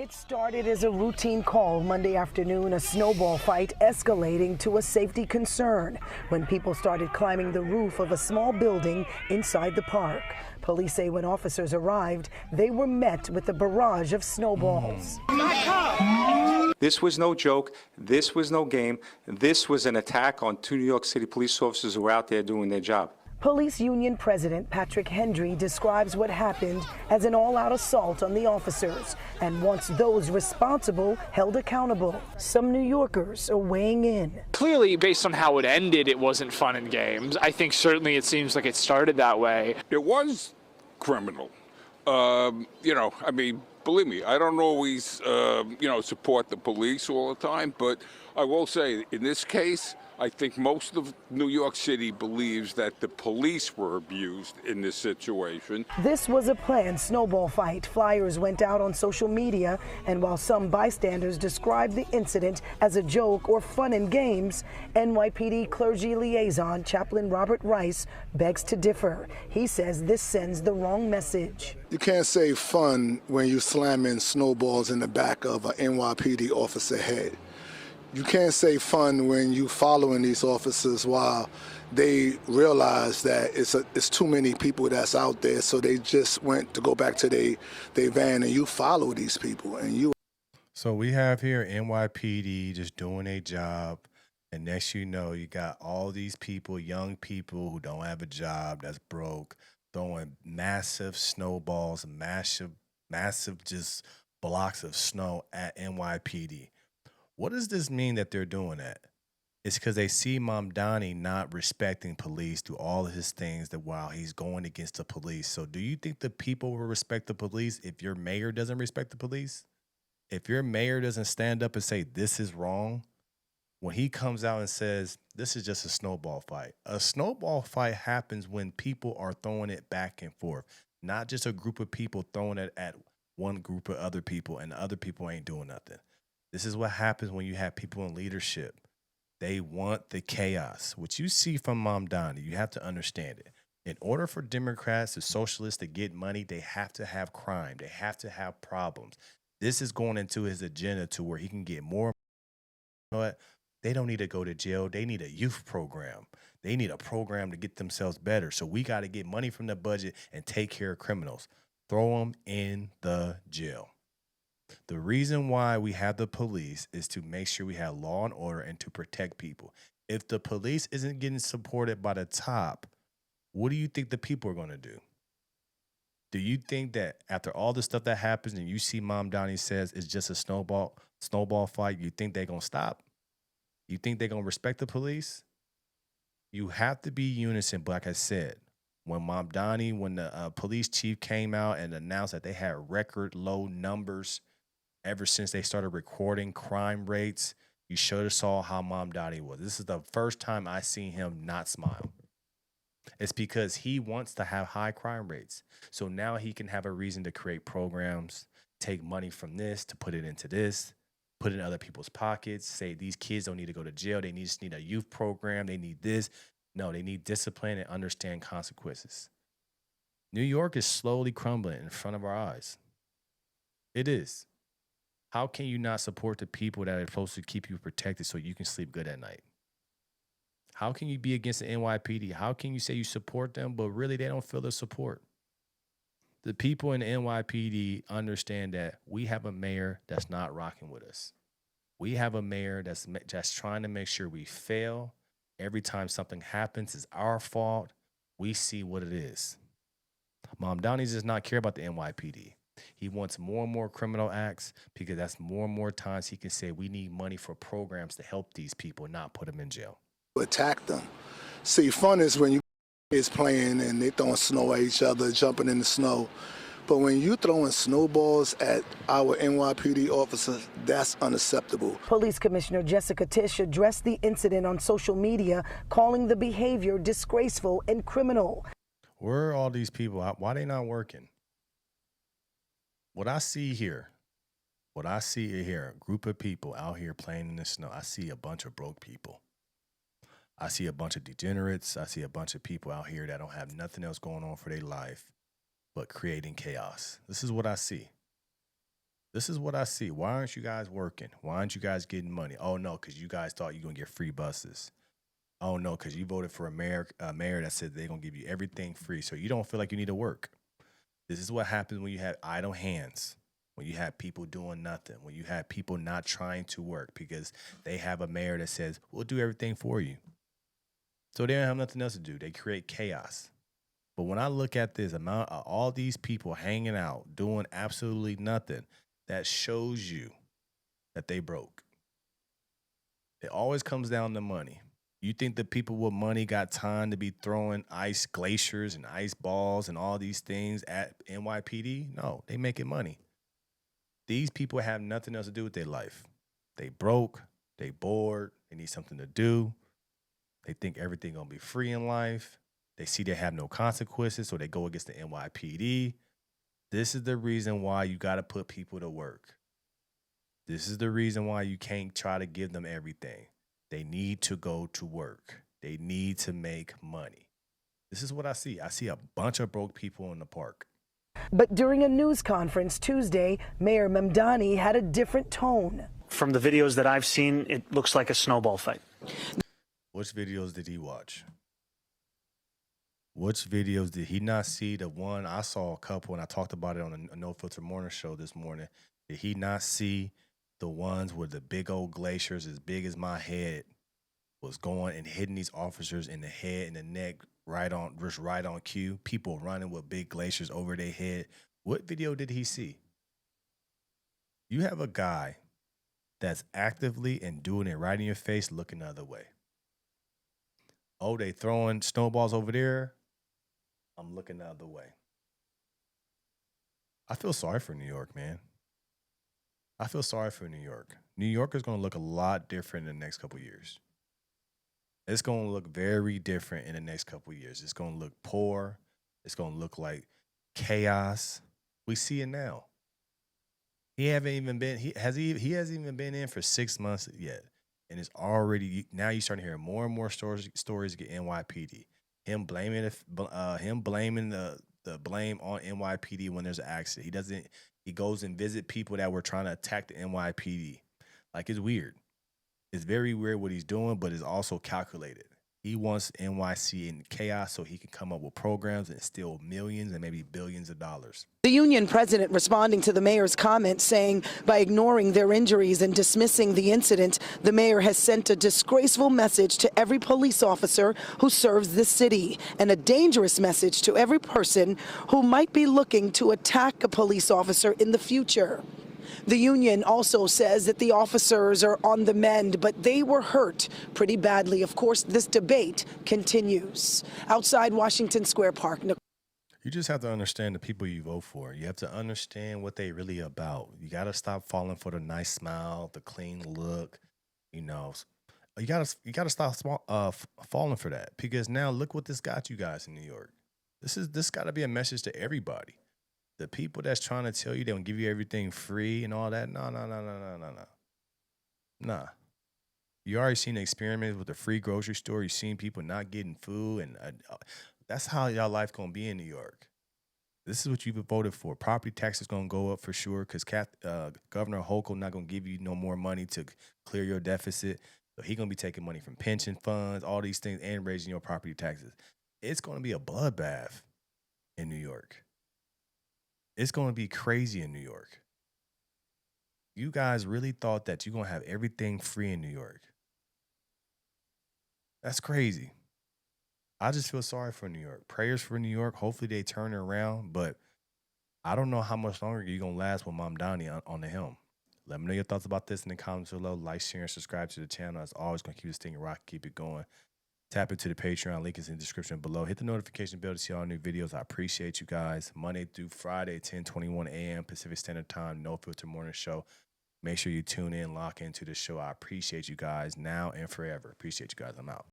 It started as a routine call Monday afternoon, a snowball fight escalating to a safety concern when people started climbing the roof of a small building inside the park. Police say when officers arrived, they were met with a barrage of snowballs. This was no joke. This was no game. This was an attack on two New York City police officers who were out there doing their job. Police Union President Patrick Hendry describes what happened as an all-out assault on the officers and wants those responsible held accountable. Some New Yorkers are weighing in. Clearly, based on how it ended, it wasn't fun and games. I think certainly it seems like it started that way. It was criminal. I mean, believe me, I don't always, support the police all the time, but I will say in this case, I think most of New York City believes that the police were abused in this situation. This was a planned snowball fight. Flyers went out on social media, and while some bystanders described the incident as a joke or fun and games, NYPD clergy liaison Chaplain Robert Rice begs to differ. He says this sends the wrong message. You can't say fun when you slamming snowballs in the back of an NYPD officer head. You can't say fun when you following these officers while they realize that it's too many people that's out there, so they just went to go back to their van, and you follow these people. So we have here NYPD just doing a job, and next you know, you got all these people, young people who don't have a job, that's broke, throwing massive snowballs, massive just blocks of snow at NYPD. What does this mean that they're doing that? It's because they see Mamdani not respecting police through all of his things that while he's going against the police. So do you think the people will respect the police if your mayor doesn't respect the police? If your mayor doesn't stand up and say this is wrong, when he comes out and says this is just a snowball fight. A snowball fight happens when people are throwing it back and forth, not just a group of people throwing it at one group of other people and the other people ain't doing nothing. This is what happens when you have people in leadership. They want the chaos. What you see from Mamdani, you have to understand it. In order for Democrats or socialists to get money, they have to have crime. They have to have problems. This is going into his agenda to where he can get more. You know what? They don't need to go to jail. They need a youth program. They need a program to get themselves better. So we got to get money from the budget and take care of criminals. Throw them in the jail. The reason why we have the police is to make sure we have law and order and to protect people. If the police isn't getting supported by the top, what do you think the people are going to do? Do you think that after all the stuff that happens and you see Mamdani says it's just a snowball fight, you think they're going to stop? You think they're going to respect the police? You have to be unison, but like I said, when the police chief came out and announced that they had record low numbers ever since they started recording crime rates, you should have saw how Mamdani was. This is the first time I seen him not smile. It's because he wants to have high crime rates. So now he can have a reason to create programs, take money from this to put it into this, put it in other people's pockets, say these kids don't need to go to jail. They just need a youth program. They need this. No, they need discipline and understand consequences. New York is slowly crumbling in front of our eyes. It is. How can you not support the people that are supposed to keep you protected so you can sleep good at night? How can you be against the NYPD? How can you say you support them, but really they don't feel the support? The people in the NYPD understand that we have a mayor that's not rocking with us. We have a mayor that's just trying to make sure we fail. Every time something happens, it's our fault. We see what it is. Mamdani does not care about the NYPD. He wants more and more criminal acts because that's more and more times he can say we need money for programs to help these people, not put them in jail. Attack them. See, fun is when you kids playing and they throwing snow at each other, jumping in the snow. But when you throwing snowballs at our NYPD officers, that's unacceptable. Police Commissioner Jessica Tisch addressed the incident on social media, calling the behavior disgraceful and criminal. Where are all these people? Why are they not working? What I see here, a group of people out here playing in the snow. I see a bunch of broke people. I see a bunch of degenerates. I see a bunch of people out here that don't have nothing else going on for their life but creating chaos. This is what I see. This is what I see. Why aren't you guys working? Why aren't you guys getting money? Oh, no, because you guys thought you're going to get free buses. Oh, no, because you voted for a mayor that said they're going to give you everything free, so you don't feel like you need to work. This is what happens when you have idle hands, when you have people doing nothing, when you have people not trying to work because they have a mayor that says, we'll do everything for you. So they don't have nothing else to do. They create chaos. But when I look at this amount of all these people hanging out, doing absolutely nothing, that shows you that they broke. It always comes down to money. You think the people with money got time to be throwing ice glaciers and ice balls and all these things at NYPD? No, they making money. These people have nothing else to do with their life. They broke, they bored, they need something to do. They think everything gonna be free in life. They see they have no consequences, so they go against the NYPD. This is the reason why you got to put people to work. This is the reason why you can't try to give them everything. They need to go to work. They need to make money. This is what I see. I see a bunch of broke people in the park. But during a news conference Tuesday, Mayor Mamdani had a different tone. From the videos that I've seen, it looks like a snowball fight. Which videos did he watch? Which videos did he not see? The one I saw a couple, and I talked about it on a No Filter Morning show this morning. Did he not see the ones where the big old glaciers as big as my head was going and hitting these officers in the head and the neck right on cue? People running with big glaciers over their head. What video did he see? You have a guy that's actively and doing it right in your face, looking the other way. Oh, they throwing snowballs over there. I'm looking the other way. I feel sorry for New York, man. I feel sorry for New York. New York is going to look a lot different in the next couple of years. It's going to look very different in the next couple of years. It's going to look poor. It's going to look like chaos. We see it now. He hasn't even even been in for 6 months yet. And it's already, now you're starting to hear more and more stories get NYPD. Him blaming the blame on NYPD when there's an accident. He goes and visit people that were trying to attack the NYPD. Like, it's weird. It's very weird what he's doing, but it's also calculated. He wants NYC in chaos so he can come up with programs and steal millions and maybe billions of dollars. The union president responding to the mayor's comments, saying by ignoring their injuries and dismissing the incident, the mayor has sent a disgraceful message to every police officer who serves this city and a dangerous message to every person who might be looking to attack a police officer in the future. The union also says that the officers are on the mend, but they were hurt pretty badly. Of course, this debate continues. Outside Washington Square Park. You just have to understand the people you vote for. You have to understand what they really about. You got to stop falling for the nice smile, the clean look. You know, you got to stop falling for that, because now look what this got you guys in New York. This got to be a message to everybody. The people that's trying to tell you they're going to give you everything free and all that, no. Nah. You already seen the experiment with the free grocery store. You've seen people not getting food, and that's how y'all life going to be in New York. This is what you've voted for. Property taxes going to go up for sure, because Governor Hochul not going to give you no more money to clear your deficit. So he going to be taking money from pension funds, all these things, and raising your property taxes. It's going to be a bloodbath in New York. It's going to be crazy in New York. You guys really thought that you're going to have everything free in New York. That's crazy. I just feel sorry for New York. Prayers for New York. Hopefully they turn it around, but I don't know how much longer you're going to last with Mamdani on the helm. Let me know your thoughts about this in the comments below. Like, share, and subscribe to the channel. As always, going to keep this thing rock, keep it going. Tap into the Patreon. Link is in the description below. Hit the notification bell to see all new videos. I appreciate you guys. Monday through Friday, 10:21 a.m. Pacific Standard Time. No Filter Morning Show. Make sure you tune in, lock into the show. I appreciate you guys now and forever. Appreciate you guys. I'm out.